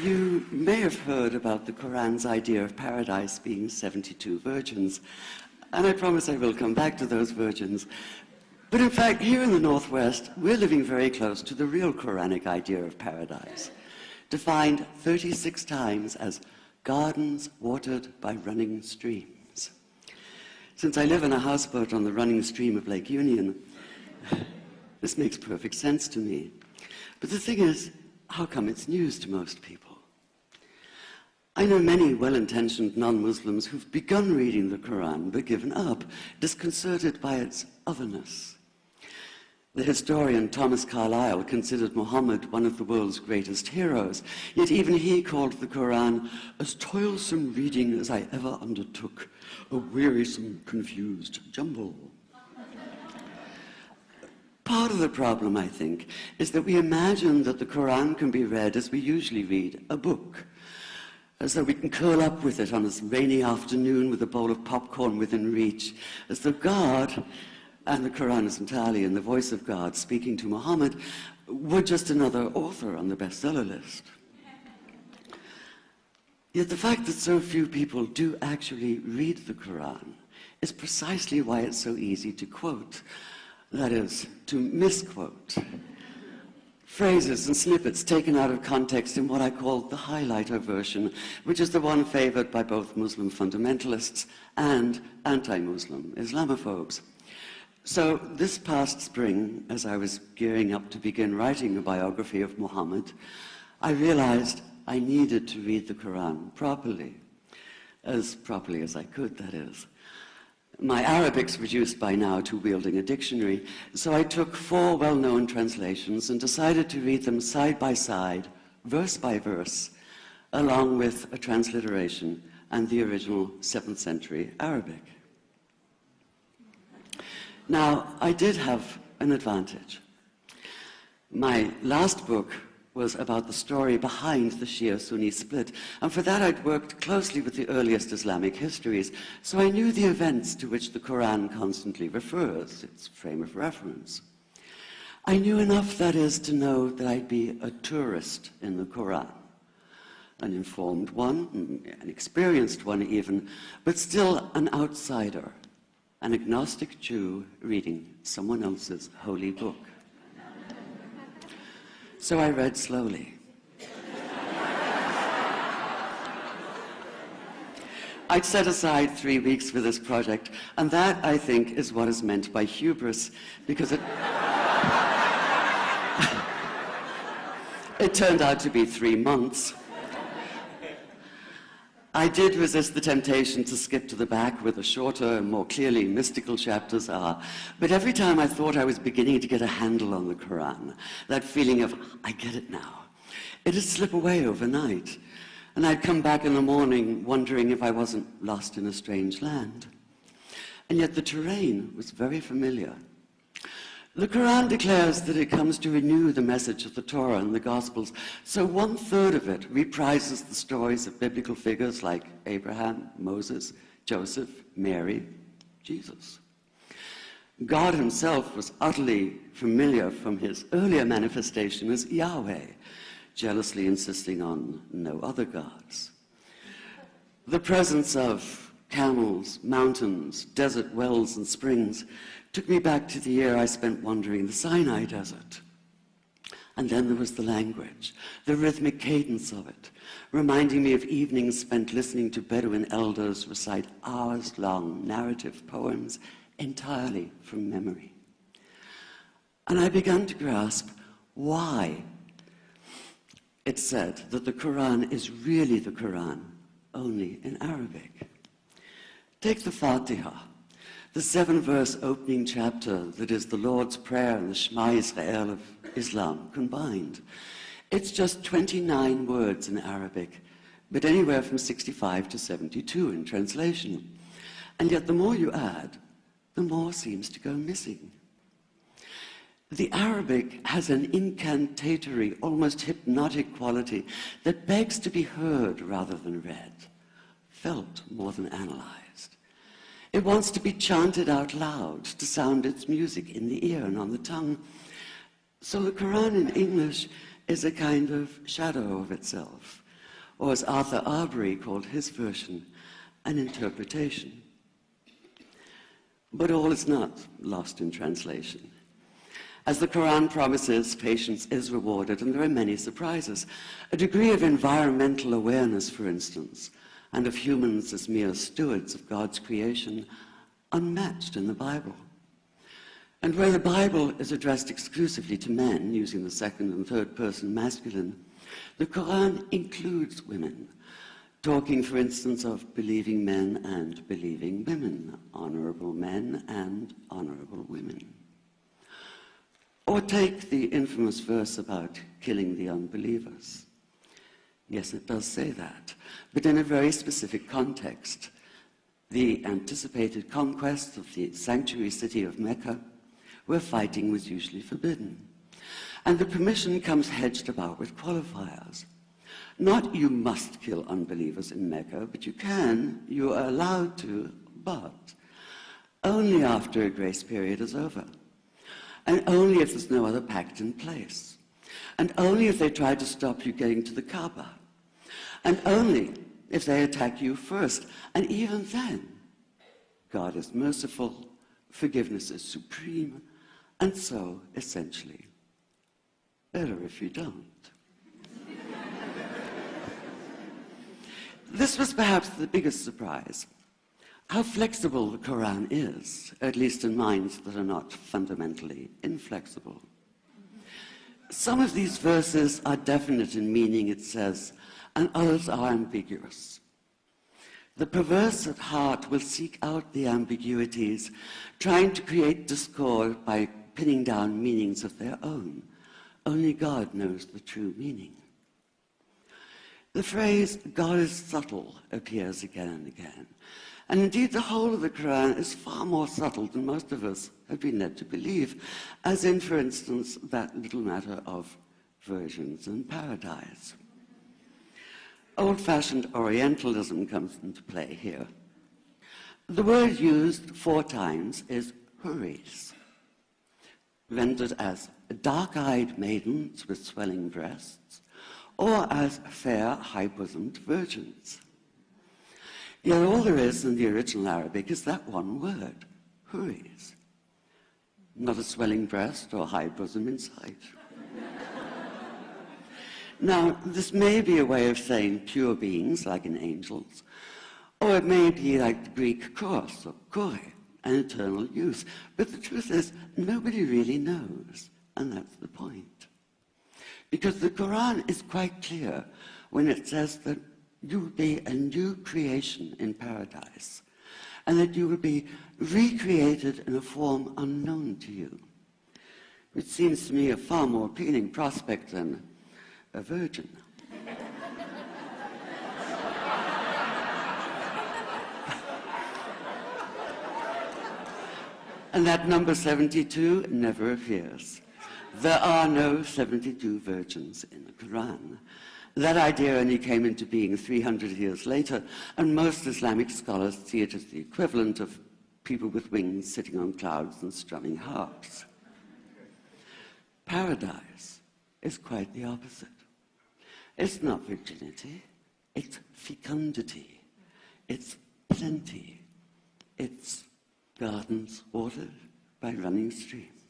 You may have heard about the Quran's idea of paradise being 72 virgins, and I promise I will come back to those virgins. But in fact, here in the Northwest, we're living very close to the real Quranic idea of paradise, defined 36 times as gardens watered by running streams. Since I live in a houseboat on the running stream of Lake Union, this makes perfect sense to me. But the thing is, how come it's news to most people? I know many well-intentioned non-Muslims who've begun reading the Quran but given up, disconcerted by its otherness. The historian Thomas Carlyle considered Muhammad one of the world's greatest heroes, yet even he called the Quran as toilsome reading as I ever undertook, a wearisome, confused jumble. Part of the problem, I think, is that we imagine that the Quran can be read as we usually read a book, as though we can curl up with it on a rainy afternoon with a bowl of popcorn within reach, as though God, and the Quran is entirely in the voice of God speaking to Muhammad, were just another author on the bestseller list. Yet the fact that so few people do actually read the Quran is precisely why it's so easy to quote. That is, to misquote. Phrases and snippets taken out of context in what I call the highlighter version, which is the one favored by both Muslim fundamentalists and anti-Muslim Islamophobes. So this past spring, as I was gearing up to begin writing a biography of Muhammad, I realized I needed to read the Quran properly as I could, that is. My Arabic's reduced by now to wielding a dictionary, so I took 4 well-known translations and decided to read them side by side, verse by verse, along with a transliteration and the original 7th century Arabic. Now, I did have an advantage. My last book was about the story behind the Shia-Sunni split, and for that I'd worked closely with the earliest Islamic histories, so I knew the events to which the Quran constantly refers, its frame of reference. I knew enough, that is, to know that I'd be a tourist in the Quran, an informed one, an experienced one even, but still an outsider, an agnostic Jew reading someone else's holy book. So I read slowly. I'd set aside 3 weeks for this project, and that, I think, is what is meant by hubris, because it turned out to be 3 months. I did resist the temptation to skip to the back where the shorter and more clearly mystical chapters are, but every time I thought I was beginning to get a handle on the Quran, that feeling of, I get it now, it'd slip away overnight, and I'd come back in the morning wondering if I wasn't lost in a strange land. And yet the terrain was very familiar. The Quran declares that it comes to renew the message of the Torah and the Gospels, so 1/3 of it reprises the stories of biblical figures like Abraham, Moses, Joseph, Mary, Jesus. God himself was utterly familiar from his earlier manifestation as Yahweh, jealously insisting on no other gods. The presence of camels, mountains, desert wells and springs took me back to the year I spent wandering the Sinai desert. And then there was the language, the rhythmic cadence of it, reminding me of evenings spent listening to Bedouin elders recite hours-long narrative poems entirely from memory. And I began to grasp why it's said that the Quran is really the Quran, only in Arabic. Take the Fatiha, the 7-verse opening chapter that is the Lord's Prayer and the Shema Israel of Islam combined. It's just 29 words in Arabic, but anywhere from 65 to 72 in translation. And yet the more you add, the more seems to go missing. The Arabic has an incantatory, almost hypnotic quality that begs to be heard rather than read, felt more than analyzed. It wants to be chanted out loud, to sound its music in the ear and on the tongue. So the Quran in English is a kind of shadow of itself, or as Arthur Arbery called his version, an interpretation. But all is not lost in translation. As the Quran promises, patience is rewarded, and there are many surprises. A degree of environmental awareness, for instance, and of humans as mere stewards of God's creation, unmatched in the Bible. And where the Bible is addressed exclusively to men, using the second and third person masculine, the Quran includes women, talking, for instance, of believing men and believing women, honorable men and honorable women. Or take the infamous verse about killing the unbelievers. Yes, it does say that, but in a very specific context. The anticipated conquest of the sanctuary city of Mecca, where fighting was usually forbidden. And the permission comes hedged about with qualifiers. Not you must kill unbelievers in Mecca, but you can, you are allowed to, but only after a grace period is over. And only if there's no other pact in place. And only if they try to stop you getting to the Kaaba. And only if they attack you first. And even then, God is merciful, forgiveness is supreme, and so, essentially, better if you don't. This was perhaps the biggest surprise. How flexible the Quran is, at least in minds that are not fundamentally inflexible. Some of these verses are definite in meaning, it says, and others are ambiguous. The perverse at heart will seek out the ambiguities, trying to create discord by pinning down meanings of their own. Only God knows the true meaning. The phrase, God is subtle, appears again and again. And indeed, the whole of the Quran is far more subtle than most of us have been led to believe, as in, for instance, that little matter of virgins and paradise. Old-fashioned Orientalism comes into play here. The word used 4 times is huris, rendered as dark-eyed maidens with swelling breasts, or as fair, high-bosomed virgins. Yet all there is in the original Arabic is that one word, huris. Not a swelling breast or high bosom in sight. Now, this may be a way of saying pure beings, like in angels, or it may be like the Greek kos, or koi, an eternal youth. But the truth is, nobody really knows, and that's the point. Because the Quran is quite clear when it says that you will be a new creation in paradise, and that you will be recreated in a form unknown to you, which seems to me a far more appealing prospect than a virgin. And that number 72 never appears. There are no 72 virgins in the Quran. That idea only came into being 300 years later, and most Islamic scholars see it as the equivalent of people with wings sitting on clouds and strumming harps. Paradise is quite the opposite. It's not virginity, it's fecundity, it's plenty, it's gardens watered by running streams.